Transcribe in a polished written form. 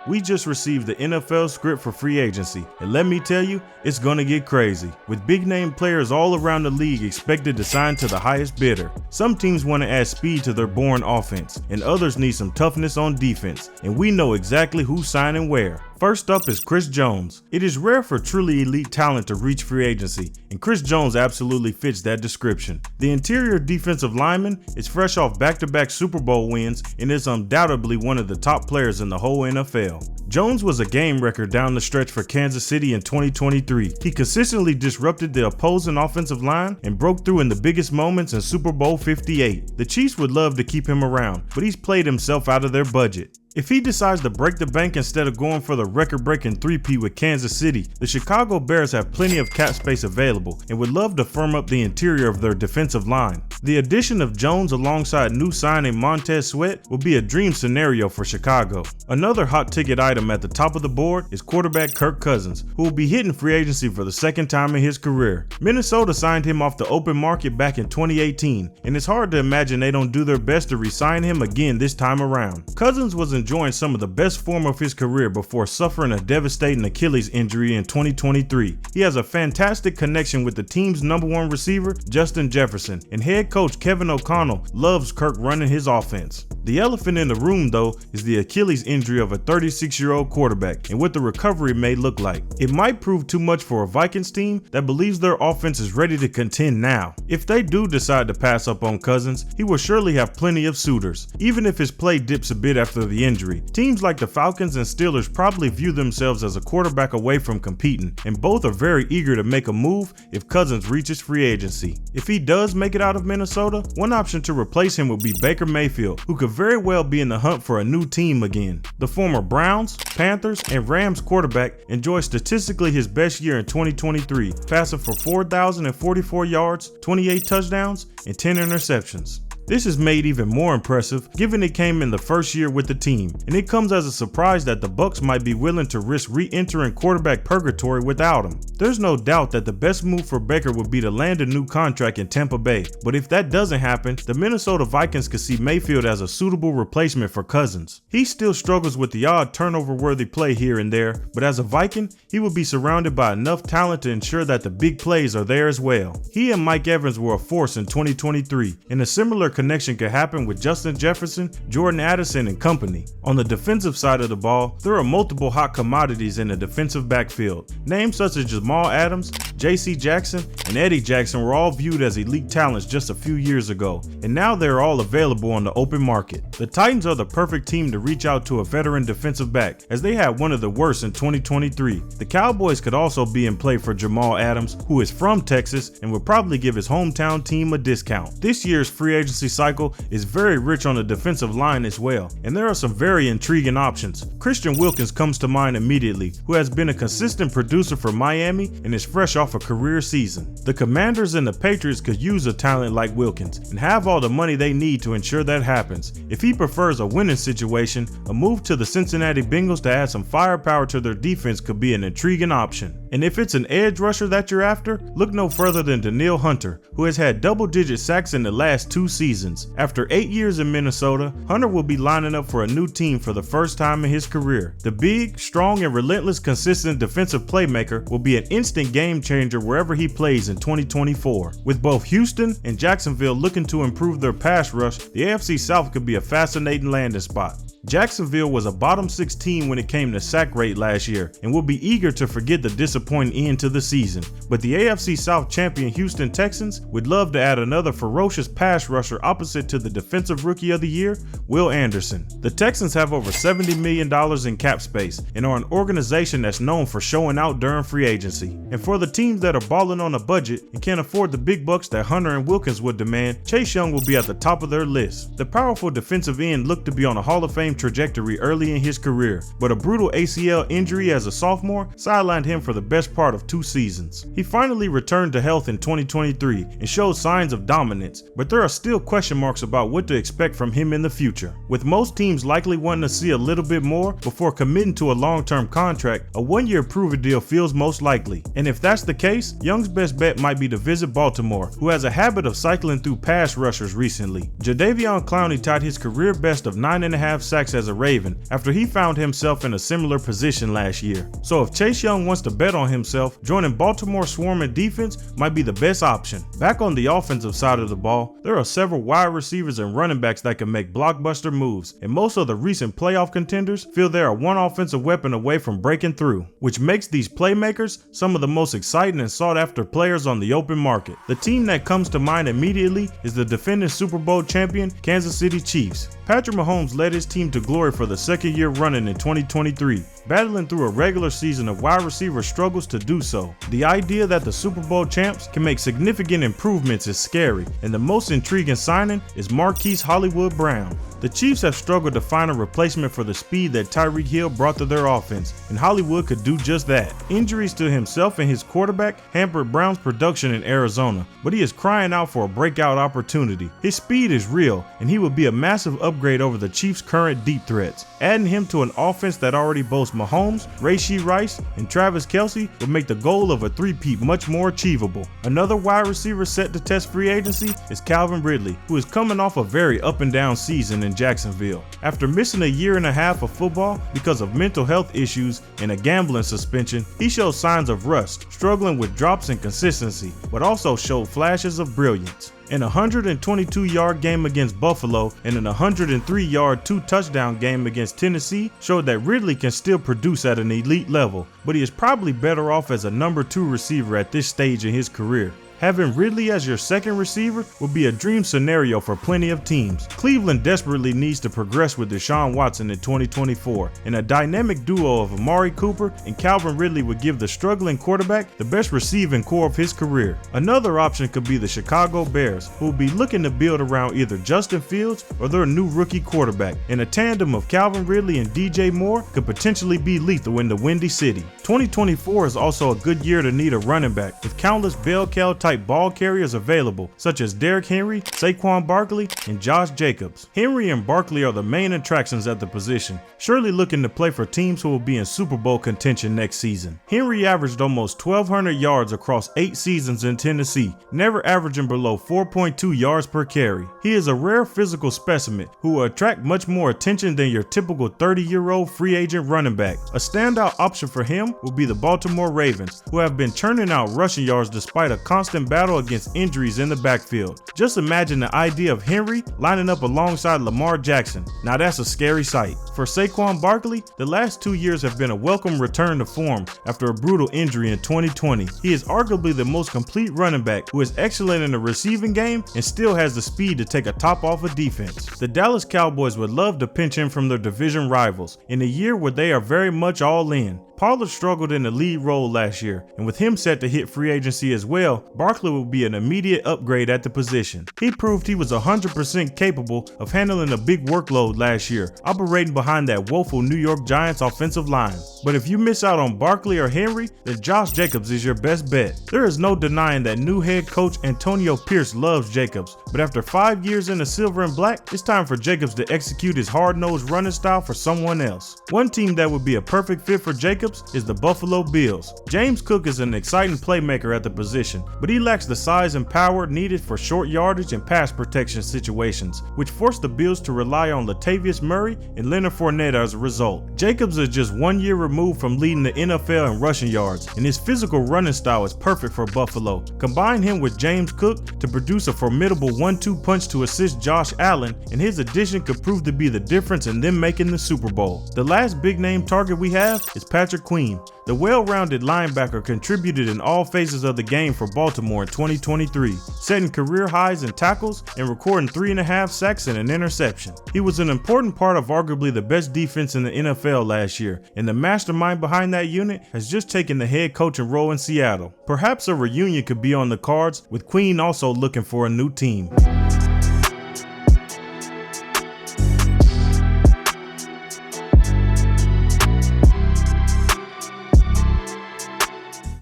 We just received the NFL script for free agency, and let me tell you, it's gonna get crazy. With big name players all around the league expected to sign to the highest bidder. Some teams want to add speed to their boring offense, and others need some toughness on defense, and we know exactly who's signing where. First up is Chris Jones. It is rare for truly elite talent to reach free agency, and Chris Jones absolutely fits that description. The interior defensive lineman is fresh off back-to-back Super Bowl wins and is undoubtedly one of the top players in the whole NFL. Jones was a game wrecker down the stretch for Kansas City in 2023. He consistently disrupted the opposing offensive line and broke through in the biggest moments in Super Bowl 58. The Chiefs would love to keep him around, but he's played himself out of their budget. If he decides to break the bank instead of going for the record-breaking three-peat with Kansas City, the Chicago Bears have plenty of cap space available and would love to firm up the interior of their defensive line. The addition of Jones alongside new signing Montez Sweat will be a dream scenario for Chicago. Another hot-ticket item at the top of the board is quarterback Kirk Cousins, who will be hitting free agency for the second time in his career. Minnesota signed him off the open market back in 2018, and it's hard to imagine they don't do their best to re-sign him again this time around. Cousins was enjoying some of the best form of his career before suffering a devastating Achilles injury in 2023. He has a fantastic connection with the team's #1 receiver, Justin Jefferson, and head coach Kevin O'Connell loves Kirk running his offense. The elephant in the room, though, is the Achilles injury of a 36-year-old quarterback and what the recovery may look like. It might prove too much for a Vikings team that believes their offense is ready to contend now. If they do decide to pass up on Cousins, he will surely have plenty of suitors, even if his play dips a bit after the injury. Teams like the Falcons and Steelers probably view themselves as a quarterback away from competing, and both are very eager to make a move if Cousins reaches free agency. If he does make it out of Minnesota, one option to replace him would be Baker Mayfield, who could very well be in the hunt for a new team again. The former Browns, Panthers, and Rams quarterback enjoyed statistically his best year in 2023, passing for 4,044 yards, 28 touchdowns, and 10 interceptions. This is made even more impressive given it came in the first year with the team, and it comes as a surprise that the Bucs might be willing to risk re-entering quarterback purgatory without him. There's no doubt that the best move for Baker would be to land a new contract in Tampa Bay, but if that doesn't happen, the Minnesota Vikings could see Mayfield as a suitable replacement for Cousins. He still struggles with the odd turnover-worthy play here and there, but as a Viking, he will be surrounded by enough talent to ensure that the big plays are there as well. He and Mike Evans were a force in 2023, and a similar connection could happen with Justin Jefferson, Jordan Addison, and company. On the defensive side of the ball, there are multiple hot commodities in the defensive backfield. Names such as Jamal Adams, J.C. Jackson, and Eddie Jackson were all viewed as elite talents just a few years ago, and now they're all available on the open market. The Titans are the perfect team to reach out to a veteran defensive back, as they had one of the worst in 2023. The Cowboys could also be in play for Jamal Adams, who is from Texas and would probably give his hometown team a discount. This year's free agency cycle is very rich on the defensive line as well, and there are some very intriguing options. Christian Wilkins comes to mind immediately, who has been a consistent producer for Miami and is fresh off a career season. The Commanders and the Patriots could use a talent like Wilkins and have all the money they need to ensure that happens. If he prefers a winning situation, a move to the Cincinnati Bengals to add some firepower to their defense could be an intriguing option. And if it's an edge rusher that you're after, look no further than Danielle Hunter, who has had double-digit sacks in the last 2 seasons. After 8 years in Minnesota, Hunter will be lining up for a new team for the first time in his career. The big, strong, and relentless consistent defensive playmaker will be an instant game changer wherever he plays in 2024. With both Houston and Jacksonville looking to improve their pass rush, the AFC South could be a fascinating landing spot. Jacksonville was a bottom 6 team when it came to sack rate last year and will be eager to forget the disappointing end to the season. But the AFC South champion Houston Texans would love to add another ferocious pass rusher opposite to the Defensive Rookie of the Year, Will Anderson. The Texans have over $70 million in cap space and are an organization that's known for showing out during free agency. And for the teams that are balling on a budget and can't afford the big bucks that Hunter and Wilkins would demand, Chase Young will be at the top of their list. The powerful defensive end looked to be on a Hall of Fame trajectory early in his career, but a brutal ACL injury as a sophomore sidelined him for the best part of 2 seasons. He finally returned to health in 2023 and showed signs of dominance, but there are still question marks about what to expect from him in the future. With most teams likely wanting to see a little bit more before committing to a long-term contract, a 1-year prove-it deal feels most likely. And if that's the case, Young's best bet might be to visit Baltimore, who has a habit of cycling through pass rushers recently. Jadeveon Clowney tied his career best of 9.5 sacks sacks as a Raven after he found himself in a similar position last year. So if Chase Young wants to bet on himself, joining Baltimore's swarming defense might be the best option. Back on the offensive side of the ball, there are several wide receivers and running backs that can make blockbuster moves, and most of the recent playoff contenders feel they are one offensive weapon away from breaking through, which makes these playmakers some of the most exciting and sought after players on the open market. The team that comes to mind immediately is the defending Super Bowl champion Kansas City Chiefs. Patrick Mahomes led his team to glory for the second year running in 2023, battling through a regular season of wide receiver struggles to do so. The idea that the Super Bowl champs can make significant improvements is scary, and the most intriguing signing is Marquise Hollywood Brown. The Chiefs have struggled to find a replacement for the speed that Tyreek Hill brought to their offense, and Hollywood could do just that. Injuries to himself and his quarterback hampered Brown's production in Arizona, but he is crying out for a breakout opportunity. His speed is real, and he would be a massive upgrade over the Chiefs' current deep threats. Adding him to an offense that already boasts Mahomes, Rashee Rice, and Travis Kelce would make the goal of a three-peat much more achievable. Another wide receiver set to test free agency is Calvin Ridley, who is coming off a very up-and-down season in Jacksonville. After missing a year and a half of football because of mental health issues and a gambling suspension, he showed signs of rust, struggling with drops in consistency, but also showed flashes of brilliance. An 122-yard game against Buffalo and an 103-yard two-touchdown game against Tennessee showed that Ridley can still produce at an elite level, but he is probably better off as a number 2 receiver at this stage in his career. Having Ridley as your second receiver would be a dream scenario for plenty of teams. Cleveland desperately needs to progress with Deshaun Watson in 2024, and a dynamic duo of Amari Cooper and Calvin Ridley would give the struggling quarterback the best receiving core of his career. Another option could be the Chicago Bears, who will be looking to build around either Justin Fields or their new rookie quarterback, and a tandem of Calvin Ridley and DJ Moore could potentially be lethal in the Windy City. 2024 is also a good year to need a running back, with countless bell cow type ball carriers available, such as Derrick Henry, Saquon Barkley, and Josh Jacobs. Henry and Barkley are the main attractions at the position, surely looking to play for teams who will be in Super Bowl contention next season. Henry averaged almost 1,200 yards across 8 seasons in Tennessee, never averaging below 4.2 yards per carry. He is a rare physical specimen who will attract much more attention than your typical 30-year-old free agent running back. A standout option for him will be the Baltimore Ravens, who have been churning out rushing yards despite a constant battle against injuries in the backfield. Just imagine the idea of Henry lining up alongside Lamar Jackson. Now that's a scary sight. For Saquon Barkley, the last 2 years have been a welcome return to form after a brutal injury in 2020. He is arguably the most complete running back who is excellent in the receiving game and still has the speed to take a top off a defense. The Dallas Cowboys would love to pinch him from their division rivals in a year where they are very much all in. Pollard struggled in the lead role last year, and with him set to hit free agency as well, Barkley will be an immediate upgrade at the position. He proved he was 100% capable of handling a big workload last year, operating behind that woeful New York Giants offensive line. But if you miss out on Barkley or Henry, then Josh Jacobs is your best bet. There is no denying that new head coach Antonio Pierce loves Jacobs, but after 5 years in the silver and black, it's time for Jacobs to execute his hard-nosed running style for someone else. One team that would be a perfect fit for Jacobs is the Buffalo Bills. James Cook is an exciting playmaker at the position, but he lacks the size and power needed for short yardage and pass protection situations, which forced the Bills to rely on Latavius Murray and Leonard Fournette as a result. Jacobs is just 1 year removed from leading the NFL in rushing yards, and his physical running style is perfect for Buffalo. Combine him with James Cook to produce a formidable 1-2 punch to assist Josh Allen, and his addition could prove to be the difference in them making the Super Bowl. The last big name target we have is Patrick Queen. The well-rounded linebacker contributed in all phases of the game for Baltimore in 2023, setting career highs in tackles and recording 3.5 sacks and an interception. He was an important part of arguably the best defense in the NFL last year, and the mastermind behind that unit has just taken the head coaching role in Seattle. Perhaps a reunion could be on the cards, with Queen also looking for a new team.